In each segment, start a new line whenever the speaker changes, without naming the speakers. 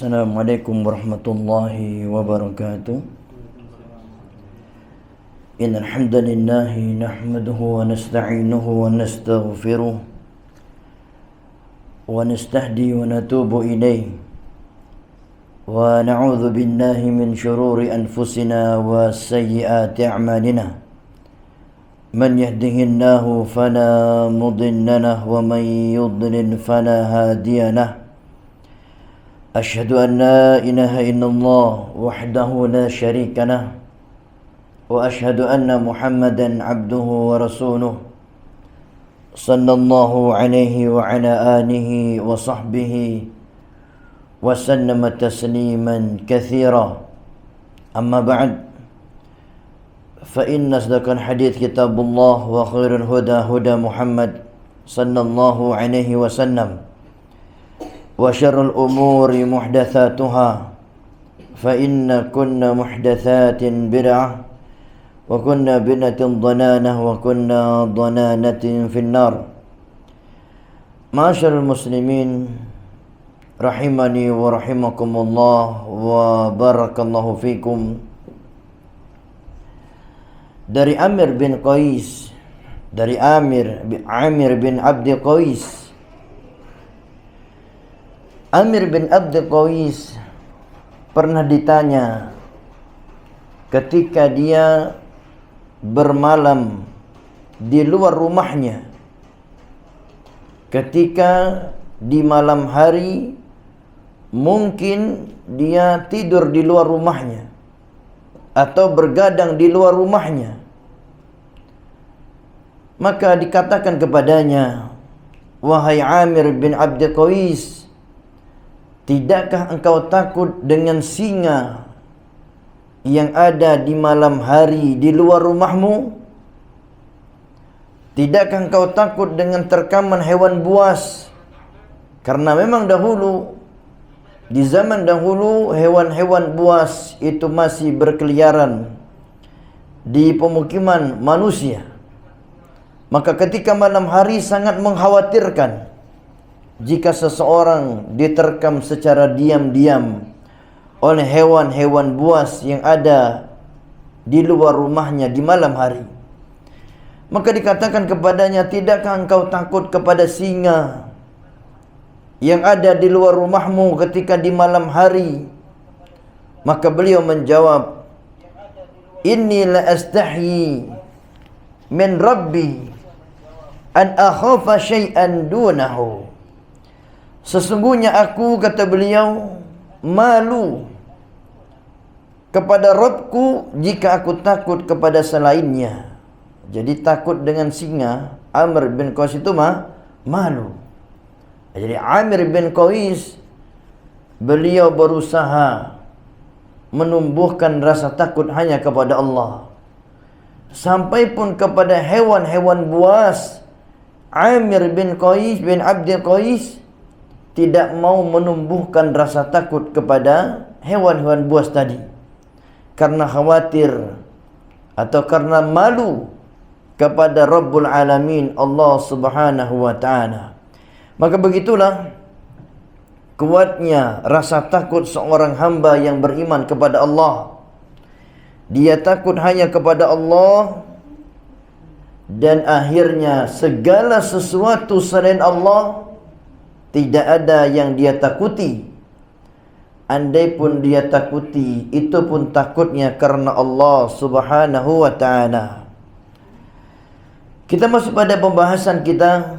Assalamualaikum warahmatullahi wabarakatuh. Innal hamdalillah nahmaduhu wa nasta'inuhu wa nastaghfiruh wa nastahdi wa natubu ilayh wa na'udzu billahi min shururi anfusina wa sayyiati a'malina. Man yahdihillahu fala mudilla lahu wa man yudlil fala hadiya lahu. أشهد أن لا إله إلا الله وحده لا شريك له وأشهد أن محمدا عبده ورسوله صلى الله عليه وعلى آله وصحبه وسلم تسليما كثيرا. أما بعد فإن أصدق الحديث كتاب الله وخير الهدى هدى محمد صلى الله عليه وسلم وشر الأمور محدثاتها فإن كل محدثات بدعة وكل بدعة ضلالة وكل ضلالة في النار. معاشر المسلمين رحمني ورحمكم الله وبارك الله فيكم. Dari Amir bin Qais, dari Amir bin Abdi Qais. Amir bin Abdi Qais pernah ditanya ketika dia bermalam di luar rumahnya, ketika di malam hari mungkin dia tidur di luar rumahnya atau bergadang di luar rumahnya, maka dikatakan kepadanya, wahai Amir bin Abdi Qais, tidakkah engkau takut dengan singa yang ada di malam hari di luar rumahmu? Tidakkah engkau takut dengan terkaman hewan buas? Karena memang dahulu, di zaman dahulu, hewan-hewan buas itu masih berkeliaran di pemukiman manusia. Maka ketika malam hari sangat mengkhawatirkan jika seseorang diterkam secara diam-diam oleh hewan-hewan buas yang ada di luar rumahnya di malam hari. Maka dikatakan kepadanya, tidakkah engkau takut kepada singa yang ada di luar rumahmu ketika di malam hari? Maka beliau menjawab, inni la astahyi min rabbi an akhafa syai'an dunahu. Sesungguhnya aku, kata beliau, malu kepada Rabbku jika aku takut kepada selainnya. Jadi takut dengan singa, Amr bin Qais itu malu. Jadi Amir bin Qais, beliau berusaha menumbuhkan rasa takut hanya kepada Allah. Sampai pun kepada hewan-hewan buas, Amir bin Qais bin Abdi Qais tidak mau menumbuhkan rasa takut kepada hewan-hewan buas tadi, karena khawatir atau karena malu kepada Rabbul Alamin, Allah Subhanahu wa ta'ala. Maka begitulah kuatnya rasa takut seorang hamba yang beriman kepada Allah. Dia takut hanya kepada Allah, dan akhirnya segala sesuatu selain Allah tidak ada yang dia takuti. Andai pun dia takuti, itu pun takutnya karena Allah Subhanahu wa ta'ala. Kita masuk pada pembahasan kita,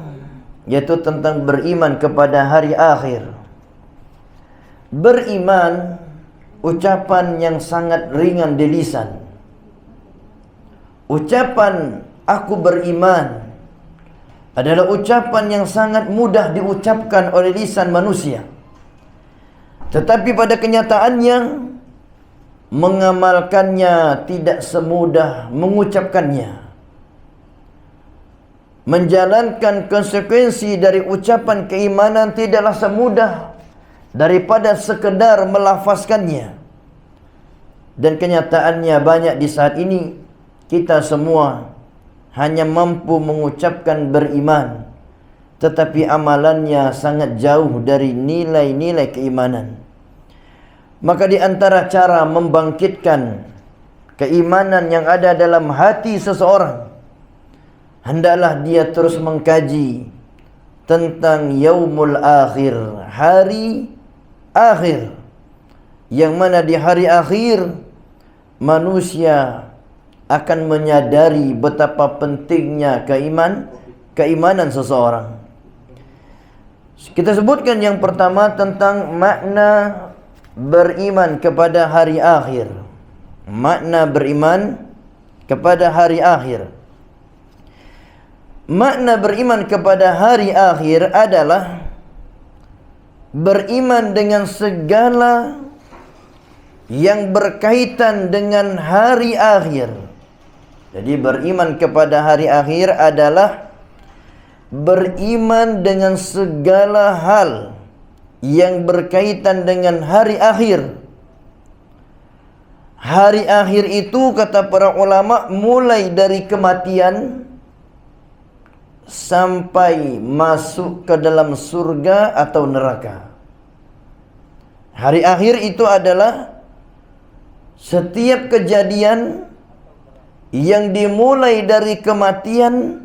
yaitu tentang beriman kepada hari akhir. Beriman, ucapan yang sangat ringan di lisan. Ucapan aku beriman adalah ucapan yang sangat mudah diucapkan oleh lisan manusia. Tetapi pada kenyataannya, mengamalkannya tidak semudah mengucapkannya. Menjalankan konsekuensi dari ucapan keimanan tidaklah semudah daripada sekedar melafazkannya. Dan kenyataannya banyak di saat ini, kita semua hanya mampu mengucapkan beriman, tetapi amalannya sangat jauh dari nilai-nilai keimanan. Maka di antara cara membangkitkan keimanan yang ada dalam hati seseorang, hendaklah dia terus mengkaji tentang yaumul akhir, hari akhir, yang mana di hari akhir manusia akan menyadari betapa pentingnya keimanan seseorang. Kita sebutkan yang pertama tentang makna beriman kepada hari akhir. Makna beriman kepada hari akhir. Makna beriman kepada hari akhir adalah beriman dengan segala yang berkaitan dengan hari akhir. Jadi beriman kepada hari akhir adalah beriman dengan segala hal yang berkaitan dengan hari akhir. Hari akhir itu, kata para ulama, mulai dari kematian sampai masuk ke dalam surga atau neraka. Hari akhir itu adalah setiap kejadian yang dimulai dari kematian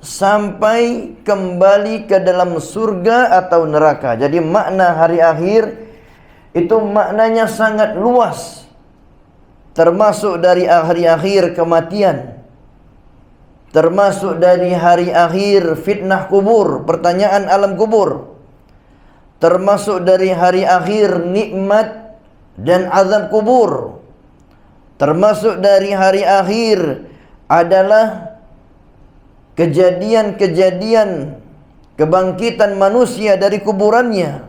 sampai kembali ke dalam surga atau neraka. Jadi makna hari akhir itu maknanya sangat luas, termasuk dari hari akhir kematian, termasuk dari hari akhir fitnah kubur, pertanyaan alam kubur, termasuk dari hari akhir nikmat dan azab kubur, termasuk dari hari akhir adalah kejadian-kejadian kebangkitan manusia dari kuburannya,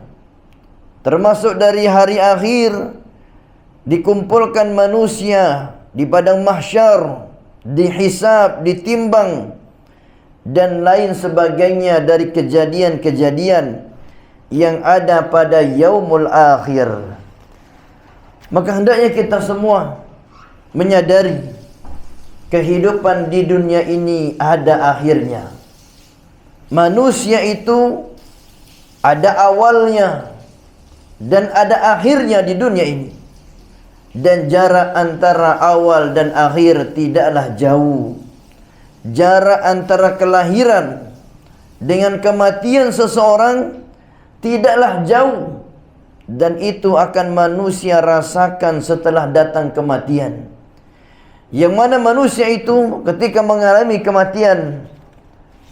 termasuk dari hari akhir dikumpulkan manusia di padang mahsyar, dihisab, ditimbang, dan lain sebagainya dari kejadian-kejadian yang ada pada yaumul akhir. Maka hendaknya kita semua menyadari kehidupan di dunia ini ada akhirnya. Manusia itu ada awalnya dan ada akhirnya di dunia ini. Dan jarak antara awal dan akhir tidaklah jauh. Jarak antara kelahiran dengan kematian seseorang tidaklah jauh. Dan itu akan manusia rasakan setelah datang kematian. Yang mana manusia itu ketika mengalami kematian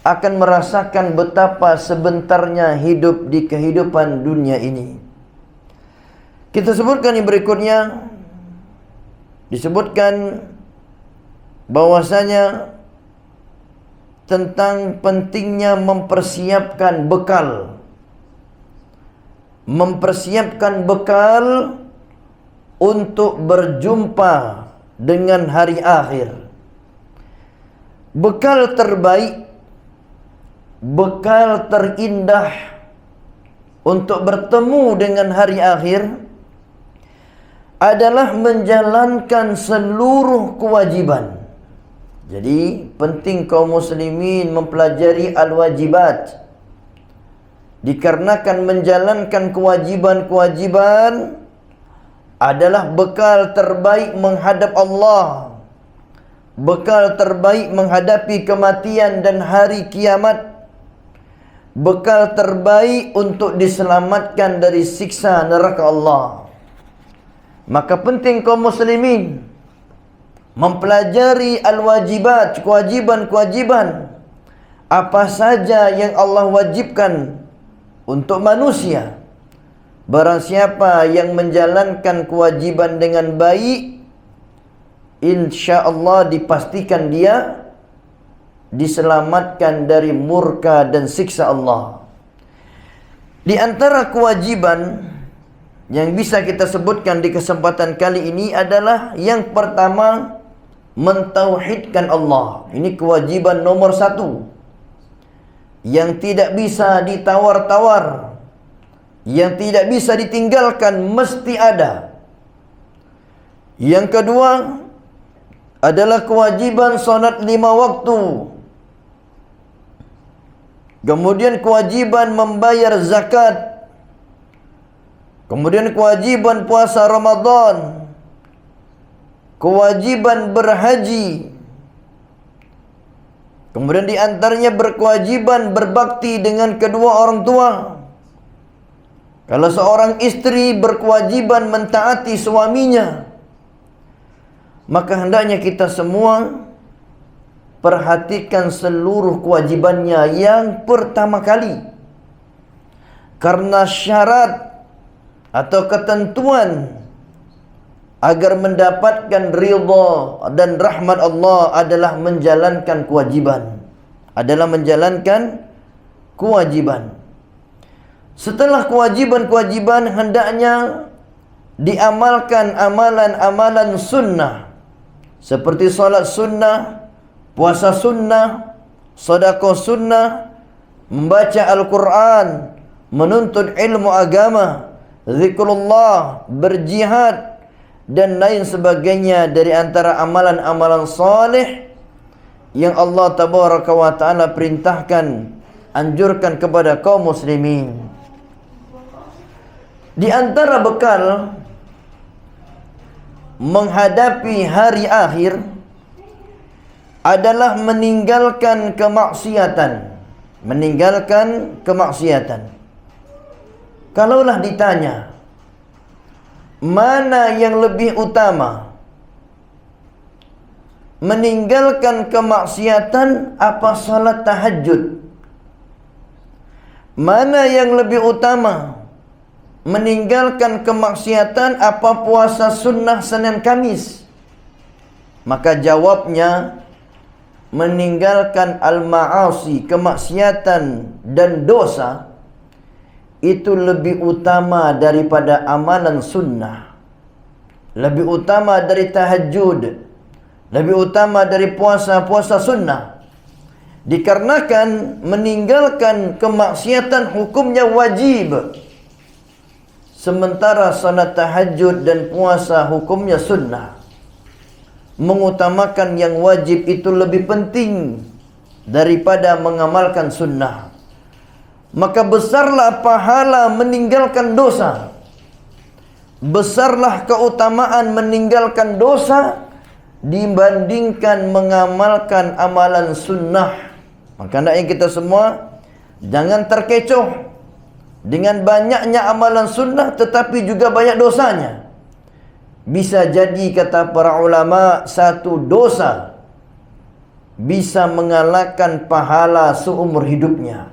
akan merasakan betapa sebentarnya hidup di kehidupan dunia ini. Kita sebutkan yang berikutnya, disebutkan bahwasanya tentang pentingnya mempersiapkan bekal. Mempersiapkan bekal untuk berjumpa dengan hari akhir. Bekal terbaik, bekal terindah untuk bertemu dengan hari akhir adalah menjalankan seluruh kewajiban. Jadi penting kaum muslimin mempelajari al-wajibat, dikarenakan menjalankan kewajiban-kewajiban adalah bekal terbaik menghadap Allah, bekal terbaik menghadapi kematian dan hari kiamat, bekal terbaik untuk diselamatkan dari siksa neraka Allah. Maka penting kaum muslimin mempelajari al-wajibat, kewajiban-kewajiban apa saja yang Allah wajibkan untuk manusia. Barang siapa yang menjalankan kewajiban dengan baik, insya-Allah dipastikan dia diselamatkan dari murka dan siksa Allah. Di antara kewajiban yang bisa kita sebutkan di kesempatan kali ini adalah yang pertama, mentauhidkan Allah. Ini kewajiban nomor 1 yang tidak bisa ditawar-tawar, yang tidak bisa ditinggalkan, mesti ada. Yang kedua adalah kewajiban solat 5 waktu. Kemudian kewajiban membayar zakat. Kemudian kewajiban puasa Ramadan, kewajiban berhaji. Kemudian di antaranya berkewajiban berbakti dengan kedua orang tua. Kalau seorang istri berkewajiban mentaati suaminya, maka hendaknya kita semua perhatikan seluruh kewajibannya yang pertama kali. Karena syarat atau ketentuan agar mendapatkan ridha dan rahmat Allah adalah menjalankan kewajiban. Setelah kewajiban-kewajiban, hendaknya diamalkan amalan-amalan sunnah. Seperti salat sunnah, puasa sunnah, sedekah sunnah, membaca Al-Quran, menuntut ilmu agama, zikrullah, berjihad, dan lain sebagainya dari antara amalan-amalan salih yang Allah Tabaraka wa Ta'ala perintahkan, anjurkan kepada kaum muslimin. Di antara bekal menghadapi hari akhir adalah meninggalkan kemaksiatan. Kalaulah ditanya, mana yang lebih utama? Meninggalkan kemaksiatan apa salat tahajud? Mana yang lebih utama? Meninggalkan kemaksiatan apa puasa sunnah Senin Kamis? Maka jawabnya, meninggalkan al-ma'asi, kemaksiatan dan dosa, itu lebih utama daripada amalan sunnah, lebih utama dari tahajud, lebih utama dari puasa sunnah. Dikarenakan meninggalkan kemaksiatan hukumnya wajib, sementara salat tahajud dan puasa hukumnya sunnah. Mengutamakan yang wajib itu lebih penting daripada mengamalkan sunnah. Maka besarlah pahala meninggalkan dosa, besarlah keutamaan meninggalkan dosa dibandingkan mengamalkan amalan sunnah. Maka hendaknya kita semua jangan terkecoh dengan banyaknya amalan sunnah tetapi juga banyak dosanya. Bisa jadi, kata para ulama, satu dosa bisa mengalahkan pahala seumur hidupnya.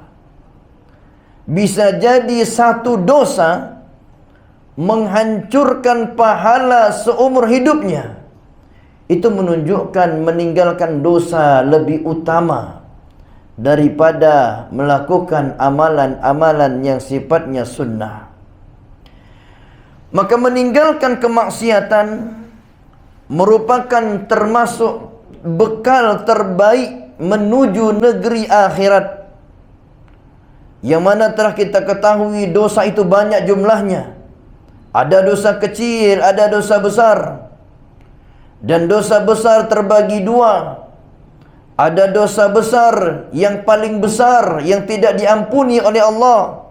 Bisa jadi satu dosa menghancurkan pahala seumur hidupnya. Itu menunjukkan meninggalkan dosa lebih utama daripada melakukan amalan-amalan yang sifatnya sunnah. Maka meninggalkan kemaksiatan merupakan termasuk bekal terbaik menuju negeri akhirat, yang mana telah kita ketahui dosa itu banyak jumlahnya. Ada dosa kecil, ada dosa besar. Dan dosa besar terbagi dua. Ada dosa besar yang paling besar, yang tidak diampuni oleh Allah,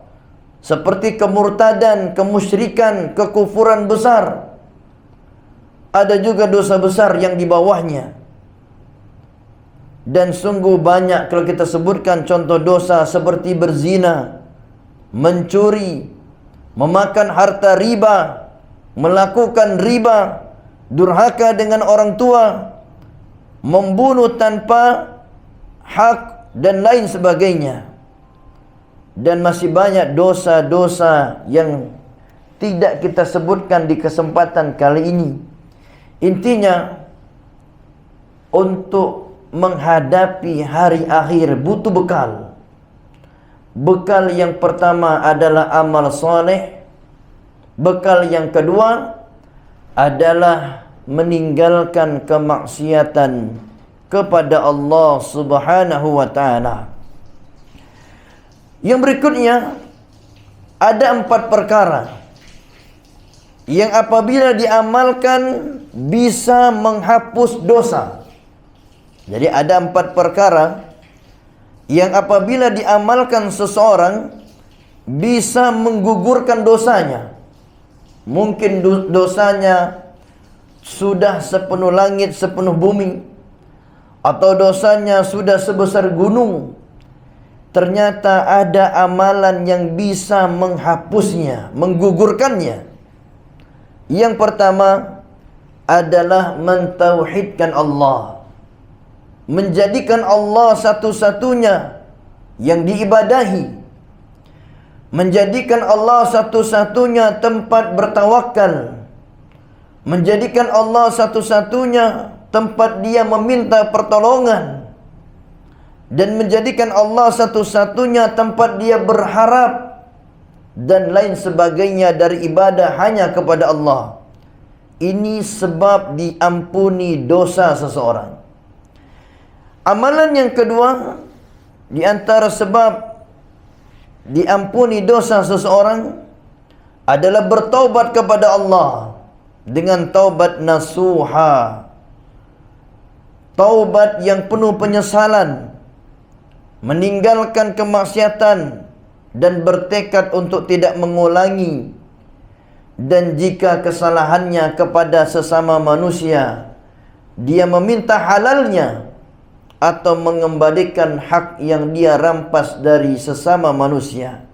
seperti kemurtadan, kemusyrikan, kekufuran besar. Ada juga dosa besar yang di bawahnya. Dan sungguh banyak kalau kita sebutkan contoh dosa seperti berzina, mencuri, memakan harta riba, melakukan riba, durhaka dengan orang tua, membunuh tanpa hak, dan lain sebagainya. Dan masih banyak dosa-dosa yang tidak kita sebutkan di kesempatan kali ini. Intinya, untuk menghadapi hari akhir butuh bekal. Bekal yang pertama adalah amal soleh. Bekal yang kedua adalah meninggalkan kemaksiatan kepada Allah Subhanahu wa ta'ala. Yang berikutnya, ada 4 perkara yang apabila diamalkan bisa menghapus dosa. Jadi ada 4 perkara yang apabila diamalkan seseorang bisa menggugurkan dosanya. Mungkin dosanya sudah sepenuh langit, sepenuh bumi, atau dosanya sudah sebesar gunung. Ternyata ada amalan yang bisa menghapusnya, menggugurkannya. Yang pertama adalah mentauhidkan Allah, menjadikan Allah satu-satunya yang diibadahi, menjadikan Allah satu-satunya tempat bertawakal, menjadikan Allah satu-satunya tempat dia meminta pertolongan, dan menjadikan Allah satu-satunya tempat dia berharap, dan lain sebagainya dari ibadah hanya kepada Allah. Ini sebab diampuni dosa seseorang. Amalan yang kedua, di antara sebab diampuni dosa seseorang adalah bertaubat kepada Allah dengan taubat nasuha, taubat yang penuh penyesalan, meninggalkan kemaksiatan dan bertekad untuk tidak mengulangi. Dan jika kesalahannya kepada sesama manusia, dia meminta halalnya atau mengembalikan hak yang dia rampas dari sesama manusia.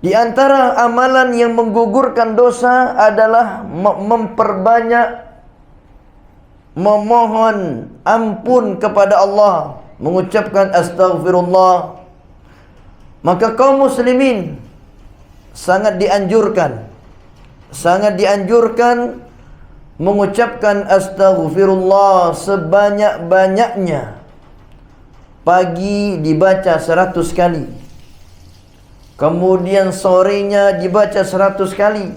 Di antara amalan yang menggugurkan dosa adalah memperbanyak memohon ampun kepada Allah, mengucapkan astaghfirullah. Maka kaum muslimin sangat dianjurkan mengucapkan astaghfirullah sebanyak-banyaknya. Pagi dibaca 100 kali, kemudian sorenya dibaca 100 kali.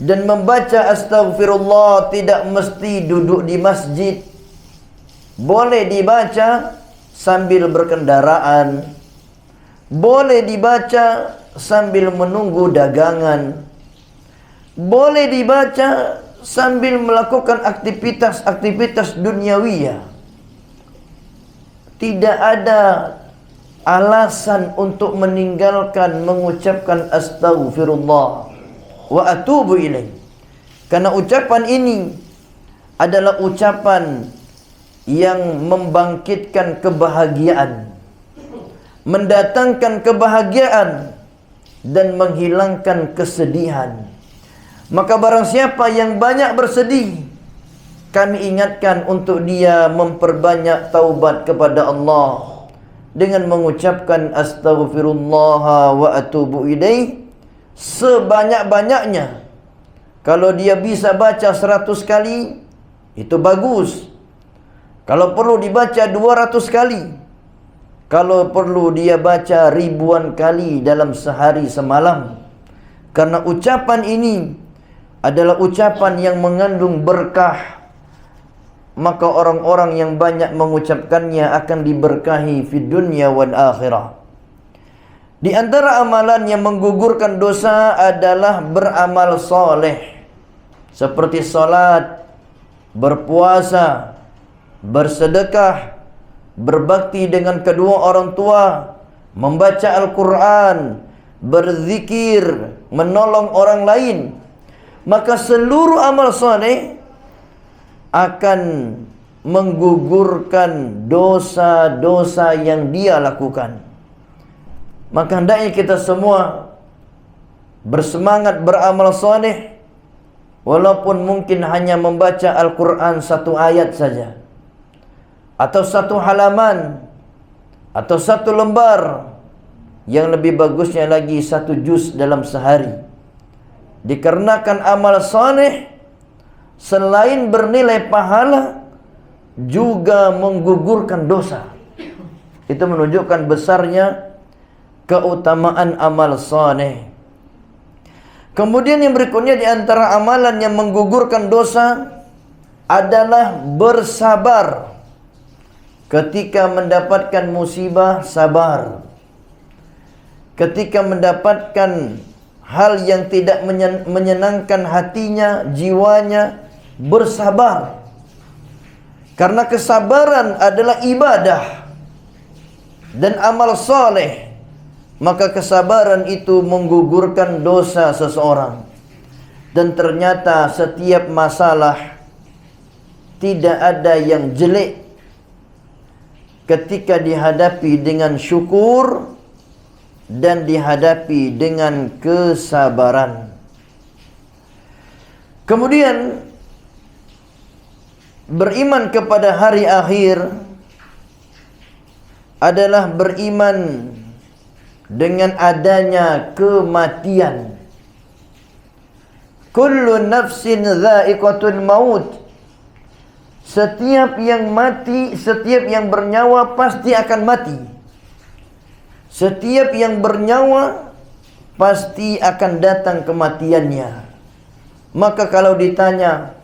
Dan membaca astaghfirullah tidak mesti duduk di masjid. Boleh dibaca sambil berkendaraan, boleh dibaca sambil menunggu dagangan, boleh dibaca sambil melakukan aktivitas-aktivitas duniawiyah. Tidak ada alasan untuk meninggalkan mengucapkan astaghfirullah wa atubu ilaih. Karena ucapan ini adalah ucapan yang membangkitkan kebahagiaan, mendatangkan kebahagiaan, dan menghilangkan kesedihan. Maka barang siapa yang banyak bersedih, kami ingatkan untuk dia memperbanyak taubat kepada Allah dengan mengucapkan astaghfirullah wa atubu ilaih sebanyak-banyaknya. Kalau dia bisa baca 100 kali, itu bagus. Kalau perlu dibaca 200 kali. Kalau perlu dia baca ribuan kali dalam sehari semalam. Karena ucapan ini adalah ucapan yang mengandung berkah. Maka orang-orang yang banyak mengucapkannya akan diberkahi di dunia wal akhirah. Di antara amalan yang menggugurkan dosa adalah beramal soleh, seperti salat, berpuasa, bersedekah, berbakti dengan kedua orang tua, membaca Al-Quran, berzikir, menolong orang lain. Maka seluruh amal soleh akan menggugurkan dosa-dosa yang dia lakukan. Maka hendaknya kita semua bersemangat beramal soleh, walaupun mungkin hanya membaca Al-Quran 1 ayat saja, atau 1 halaman, atau 1 lembar. Yang lebih bagusnya lagi 1 juz dalam sehari. Dikarenakan amal soleh selain bernilai pahala, juga menggugurkan dosa. Itu menunjukkan besarnya keutamaan amal soleh. Kemudian yang berikutnya di antara amalan yang menggugurkan dosa adalah bersabar. Ketika mendapatkan musibah, sabar. Ketika mendapatkan hal yang tidak menyenangkan hatinya, jiwanya, bersabar. Karena kesabaran adalah ibadah dan amal soleh maka kesabaran itu menggugurkan dosa seseorang. Dan ternyata setiap masalah tidak ada yang jelek ketika dihadapi dengan syukur dan dihadapi dengan kesabaran. Kemudian beriman kepada hari akhir adalah beriman dengan adanya kematian. Kullu nafsin dha'iqatul maut. Setiap yang mati, setiap yang bernyawa pasti akan mati. Setiap yang bernyawa pasti akan datang kematiannya. Maka kalau ditanya,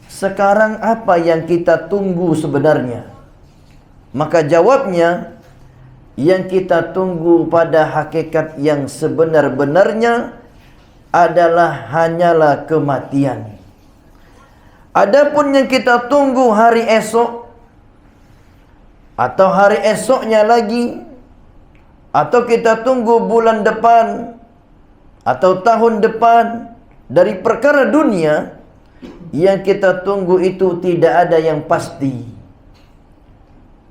sekarang apa yang kita tunggu sebenarnya? Maka jawabnya, yang kita tunggu pada hakikat yang sebenar-benarnya adalah hanyalah kematian. Adapun yang kita tunggu hari esok, atau hari esoknya lagi, atau kita tunggu bulan depan, atau tahun depan, dari perkara dunia, yang kita tunggu itu tidak ada yang pasti.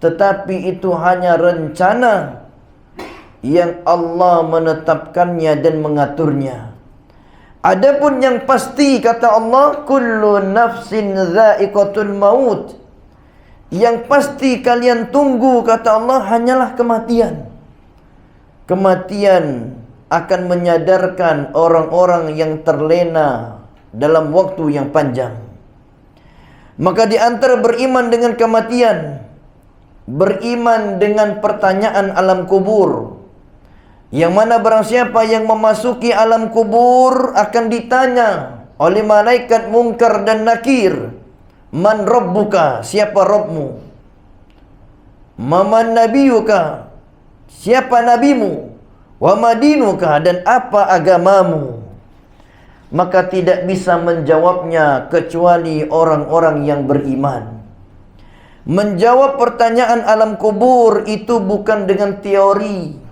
Tetapi itu hanya rencana yang Allah menetapkannya dan mengaturnya. Adapun yang pasti, kata Allah, kullu nafsin dha'iqatul maut. Yang pasti kalian tunggu, kata Allah, hanyalah kematian. Kematian akan menyadarkan orang-orang yang terlena dalam waktu yang panjang. Maka di antara beriman dengan kematian, beriman dengan pertanyaan alam kubur, yang mana barang siapa yang memasuki alam kubur akan ditanya oleh malaikat Munkar dan Nakir, man rabbuka, siapa Rabbmu? Maman nabiyuka, siapa nabimu? Wa madinuka, dan apa agamamu? Maka tidak bisa menjawabnya kecuali orang-orang yang beriman. Menjawab pertanyaan alam kubur itu bukan dengan teori,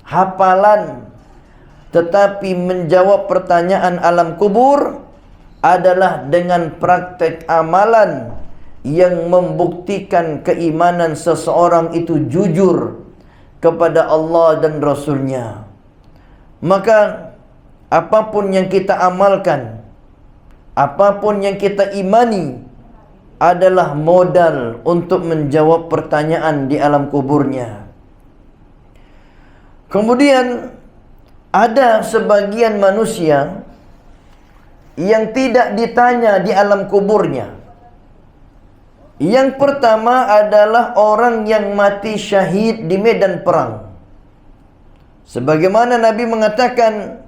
hafalan, tetapi menjawab pertanyaan alam kubur adalah dengan praktek amalan yang membuktikan keimanan seseorang itu jujur kepada Allah dan Rasulnya. Maka apapun yang kita amalkan, apapun yang kita imani, adalah modal untuk menjawab pertanyaan di alam kuburnya. Kemudian ada sebagian manusia yang tidak ditanya di alam kuburnya. Yang pertama adalah orang yang mati syahid di medan perang. Sebagaimana Nabi mengatakan,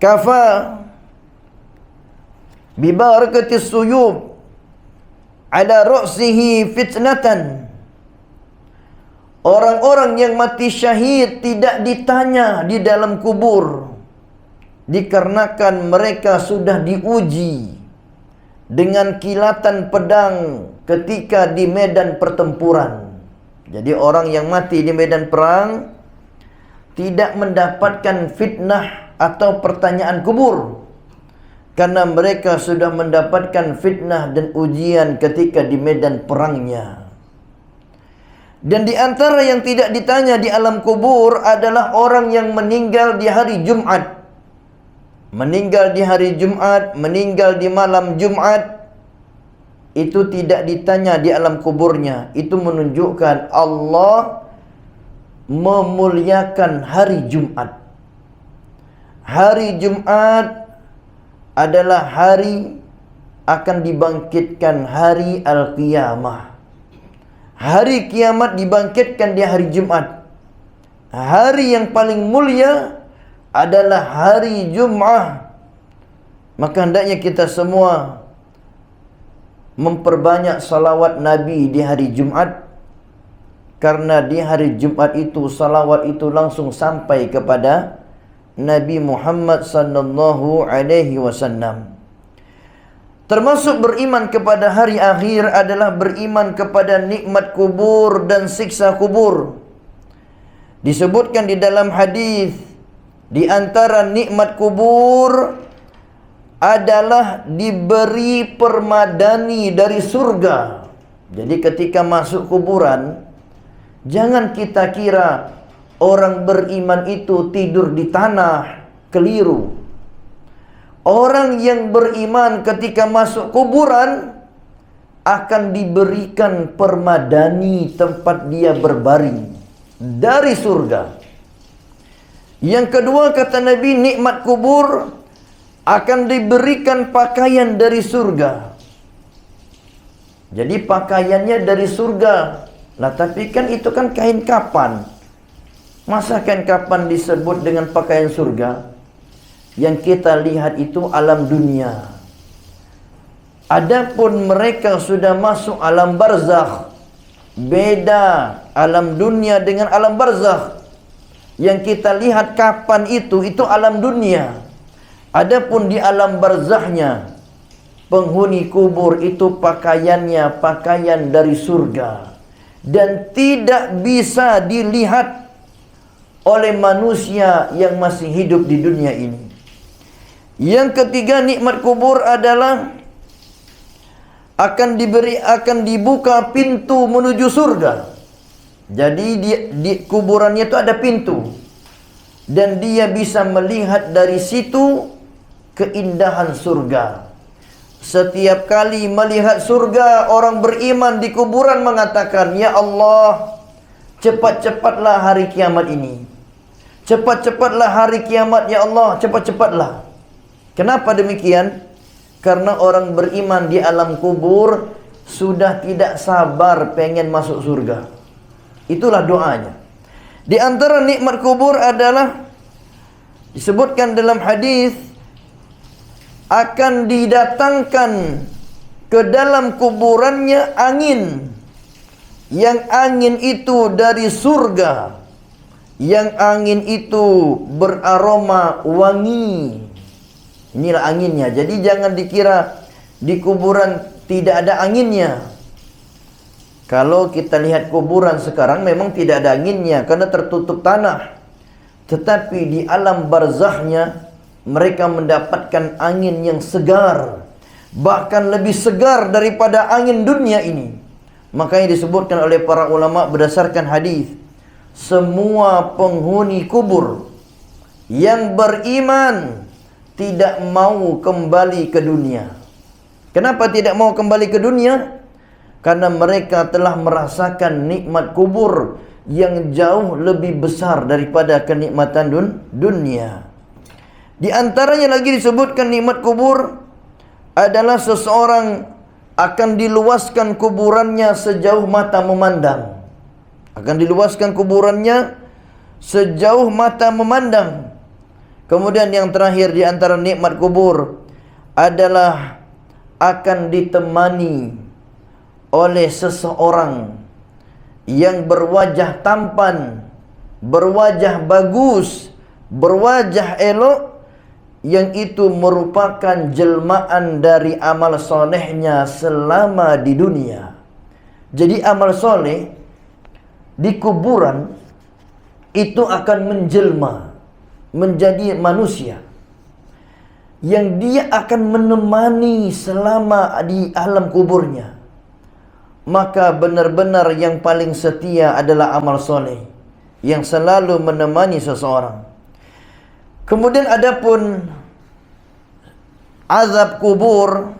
kafa bi barakatis suyub ala ra'sihi fitnatan. Orang-orang yang mati syahid tidak ditanya di dalam kubur, dikarenakan mereka sudah diuji dengan kilatan pedang ketika di medan pertempuran. Jadi orang yang mati di medan perang tidak mendapatkan fitnah atau pertanyaan kubur, karena mereka sudah mendapatkan fitnah dan ujian ketika di medan perangnya. Dan di antara yang tidak ditanya di alam kubur adalah orang yang meninggal di hari Jumat. Meninggal di hari Jumat, meninggal di malam Jumat, itu tidak ditanya di alam kuburnya. Itu menunjukkan Allah memuliakan hari Jumat. Hari Jumat adalah hari akan dibangkitkan hari Al-Qiyamah. Hari kiamat dibangkitkan di hari Jumat. Hari yang paling mulia adalah hari Jum'ah. Maka hendaknya kita semua memperbanyak salawat Nabi di hari Jumat, karena di hari Jumat itu salawat itu langsung sampai kepada Nabi Muhammad sallallahu alaihi wasallam. Termasuk beriman kepada hari akhir adalah beriman kepada nikmat kubur dan siksa kubur. Disebutkan di dalam hadis, di antara nikmat kubur adalah diberi permadani dari surga. Jadi ketika masuk kuburan, jangan kita kira orang beriman itu tidur di tanah. Keliru. Orang yang beriman ketika masuk kuburan akan diberikan permadani tempat dia berbaring dari surga. Yang kedua, kata Nabi, nikmat kubur akan diberikan pakaian dari surga. Jadi pakaiannya dari surga. Nah, tapi kan itu kan kain kapan. Masa kain kapan disebut dengan pakaian surga? Yang kita lihat itu alam dunia. Adapun mereka sudah masuk alam barzakh. Beda alam dunia dengan alam barzakh. Yang kita lihat kapan itu alam dunia. Adapun di alam barzakhnya, penghuni kubur itu pakaiannya pakaian dari surga. Dan tidak bisa dilihat oleh manusia yang masih hidup di dunia ini. Yang ketiga, nikmat kubur adalah akan dibuka pintu menuju surga. Jadi di kuburannya itu ada pintu, dan dia bisa melihat dari situ keindahan surga. Setiap kali melihat surga, orang beriman di kuburan mengatakan, "Ya Allah, cepat-cepatlah hari kiamat ini. Cepat-cepatlah hari kiamat, ya Allah, cepat-cepatlah." Kenapa demikian? Karena orang beriman di alam kubur sudah tidak sabar pengen masuk surga. Itulah doanya. Di antara nikmat kubur adalah disebutkan dalam hadis, akan didatangkan ke dalam kuburannya angin. Yang angin itu dari surga. Yang angin itu beraroma wangi. Inilah anginnya. Jadi jangan dikira di kuburan tidak ada anginnya. Kalau kita lihat kuburan sekarang memang tidak ada anginnya karena tertutup tanah. Tetapi di alam barzakhnya mereka mendapatkan angin yang segar. Bahkan lebih segar daripada angin dunia ini. Makanya disebutkan oleh para ulama berdasarkan hadis, semua penghuni kubur yang beriman tidak mau kembali ke dunia. Kenapa tidak mau kembali ke dunia? Karena mereka telah merasakan nikmat kubur yang jauh lebih besar daripada kenikmatan dunia. Di antaranya lagi disebutkan nikmat kubur adalah seseorang akan diluaskan kuburannya sejauh mata memandang. Akan diluaskan kuburannya sejauh mata memandang. Kemudian yang terakhir di antara nikmat kubur adalah akan ditemani oleh seseorang yang berwajah tampan, berwajah bagus, berwajah elok, yang itu merupakan jelmaan dari amal solehnya selama di dunia. Jadi amal soleh di kuburan itu akan menjelma menjadi manusia yang dia akan menemani selama di alam kuburnya. Maka benar-benar yang paling setia adalah amal soleh yang selalu menemani seseorang. Kemudian adapun azab kubur,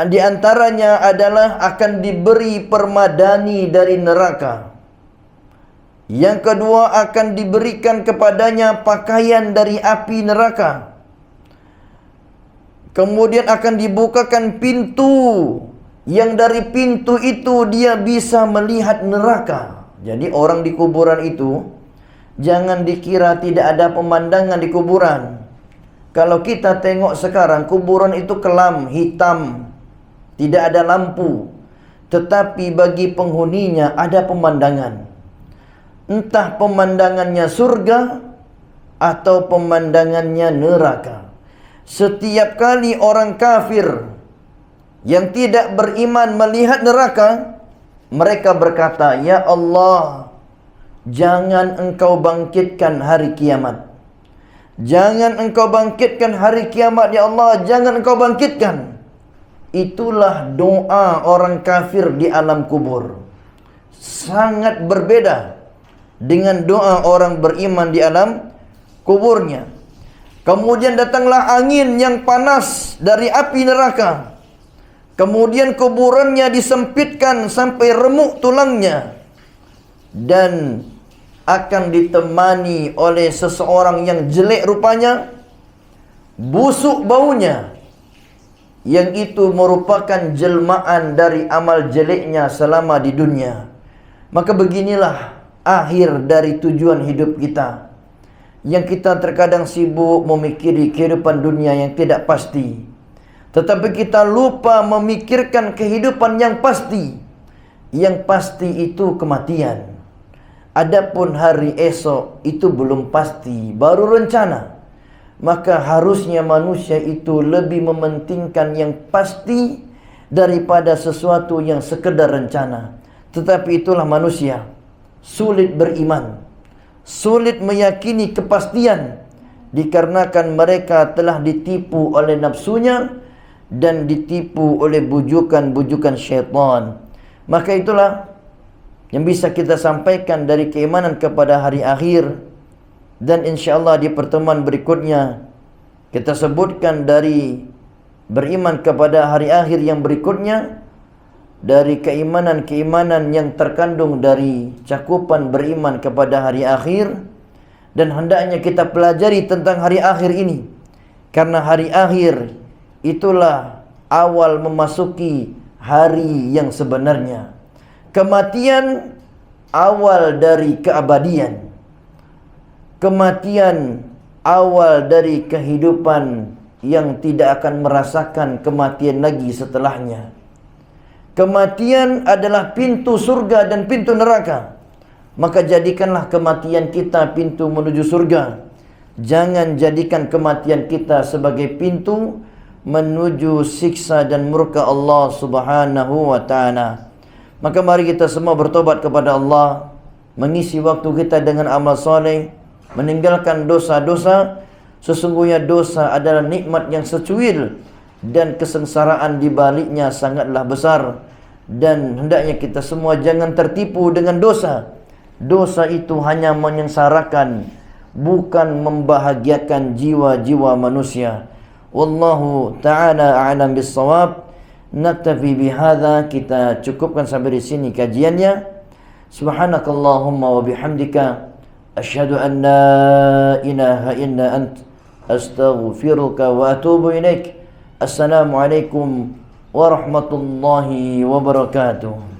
di antaranya adalah akan diberi permadani dari neraka. Yang kedua, akan diberikan kepadanya pakaian dari api neraka. Kemudian akan dibukakan pintu, yang dari pintu itu dia bisa melihat neraka. Jadi orang di kuburan itu jangan dikira tidak ada pemandangan di kuburan. Kalau kita tengok sekarang, kuburan itu kelam, hitam, tidak ada lampu. Tetapi bagi penghuninya ada pemandangan. Entah pemandangannya surga atau pemandangannya neraka. Setiap kali orang kafir yang tidak beriman melihat neraka, Mereka berkata, "Ya Allah, jangan engkau bangkitkan hari kiamat. Jangan engkau bangkitkan hari kiamat, ya Allah, jangan engkau bangkitkan." Itulah doa orang kafir di alam kubur. Sangat berbeda dengan doa orang beriman di alam kuburnya. Kemudian datanglah angin yang panas dari api neraka. Kemudian kuburannya disempitkan sampai remuk tulangnya. Dan akan ditemani oleh seseorang yang jelek rupanya, busuk baunya, yang itu merupakan jelmaan dari amal jeleknya selama di dunia. Maka beginilah akhir dari tujuan hidup kita, yang kita terkadang sibuk memikiri kehidupan dunia yang tidak pasti, tetapi kita lupa memikirkan kehidupan yang pasti. Yang pasti itu kematian. Adapun hari esok itu belum pasti, baru rencana. Maka harusnya manusia itu lebih mementingkan yang pasti daripada sesuatu yang sekedar rencana. Tetapi itulah manusia, sulit beriman, sulit meyakini kepastian, dikarenakan mereka telah ditipu oleh nafsunya dan ditipu oleh bujukan-bujukan syaitan. Maka itulah yang bisa kita sampaikan dari keimanan kepada hari akhir. Dan insyaAllah di pertemuan berikutnya kita sebutkan dari beriman kepada hari akhir yang berikutnya, dari keimanan-keimanan yang terkandung dari cakupan beriman kepada hari akhir. Dan hendaknya kita pelajari tentang hari akhir ini, karena hari akhir itulah awal memasuki hari yang sebenarnya. Kematian awal dari keabadian. Kematian awal dari kehidupan yang tidak akan merasakan kematian lagi setelahnya. Kematian adalah pintu surga dan pintu neraka. Maka jadikanlah kematian kita pintu menuju surga. Jangan jadikan kematian kita sebagai pintu menuju siksa dan murka Allah Subhanahu wa ta'ala. Maka mari kita semua bertobat kepada Allah, mengisi waktu kita dengan amal soleh, meninggalkan dosa-dosa. Sesungguhnya dosa adalah nikmat yang secuil dan kesengsaraan di baliknya sangatlah besar. Dan hendaknya kita semua jangan tertipu dengan dosa. Dosa itu hanya menyengsarakan, bukan membahagiakan jiwa-jiwa manusia. Wallahu ta'ala a'lam bis-shawab. Naktafi bihadza, kita cukupkan sampai di sini kajiannya. Subhanakallahumma wa bihamdika, asyhadu an la ilaha illa ant, astaghfiruka wa atubu ilaik. Assalamualaikum warahmatullahi wabarakatuh.